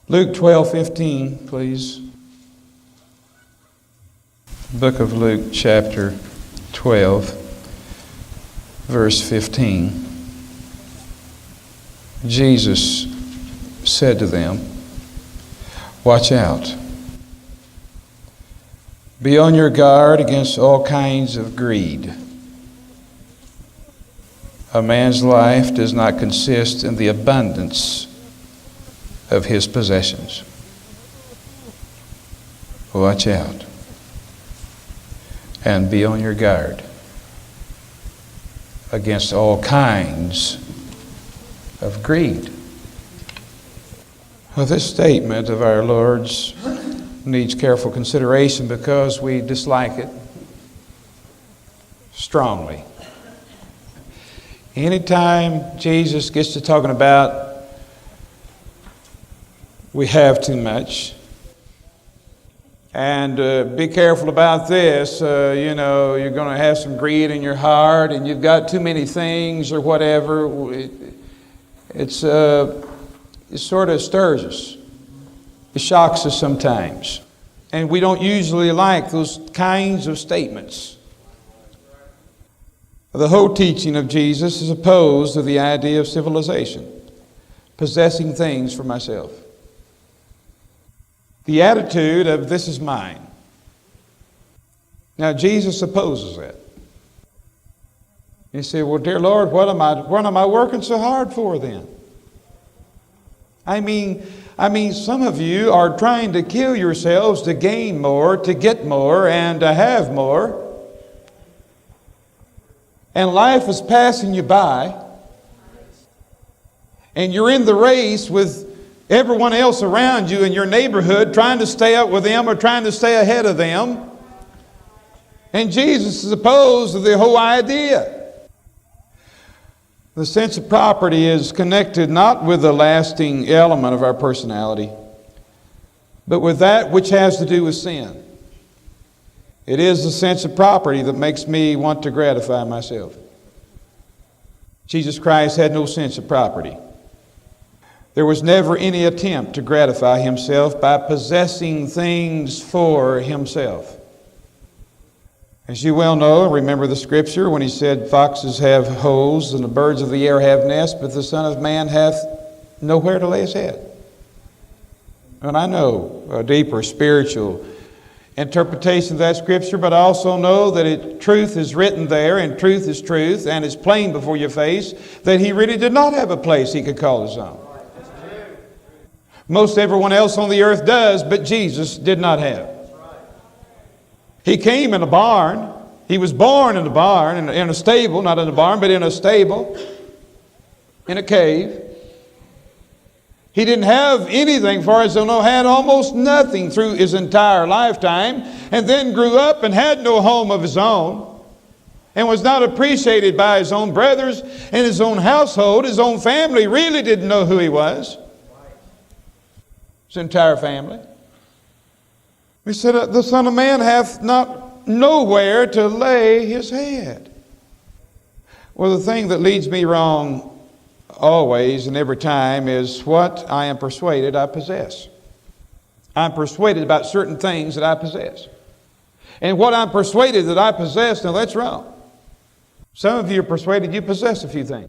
Luke 12:15, please. Book of Luke, chapter 12, verse 15. Jesus said to them, "Watch out. Be on your guard against all kinds of greed. A man's life does not consist in the abundance of his possessions." Watch out and be on your guard against all kinds of greed. Well, this statement of our Lord's needs careful consideration because we dislike it strongly. Anytime Jesus gets to talking about we have too much, and be careful about this, you're going to have some greed in your heart and you've got too many things or whatever, it sort of stirs us. It shocks us sometimes. And we don't usually like those kinds of statements. The whole teaching of Jesus is opposed to the idea of civilization, possessing things for myself. The attitude of this is mine. Now Jesus opposes that. You say, well, dear Lord, what am I working so hard for then? I mean, some of you are trying to kill yourselves to gain more, to get more, and to have more. And life is passing you by. And you're in the race with everyone else around you in your neighborhood, trying to stay up with them or trying to stay ahead of them. And Jesus is opposed to the whole idea. The sense of property is connected not with the lasting element of our personality, but with that which has to do with sin. It is the sense of property that makes me want to gratify myself. Jesus Christ had no sense of property. There was never any attempt to gratify himself by possessing things for himself. As you well know, remember the scripture when he said, foxes have holes and the birds of the air have nests, but the Son of Man hath nowhere to lay his head. And I know a deeper spiritual interpretation of that scripture, but I also know that truth is written there, and truth is truth, and it's plain before your face that he really did not have a place he could call his own. Most everyone else on the earth does, but Jesus did not have. He came in a barn. He was born in a barn, in a stable, not in a barn, but in a stable, in a cave. He didn't have anything, far as I know, had almost nothing through his entire lifetime, and then grew up and had no home of his own, and was not appreciated by his own brothers and his own household. His own family really didn't know who he was. His entire family. He said, the Son of Man hath not nowhere to lay his head. Well, the thing that leads me wrong always and every time is what I am persuaded I possess. I'm persuaded about certain things that I possess. And what I'm persuaded that I possess, now that's wrong. Some of you are persuaded you possess a few things.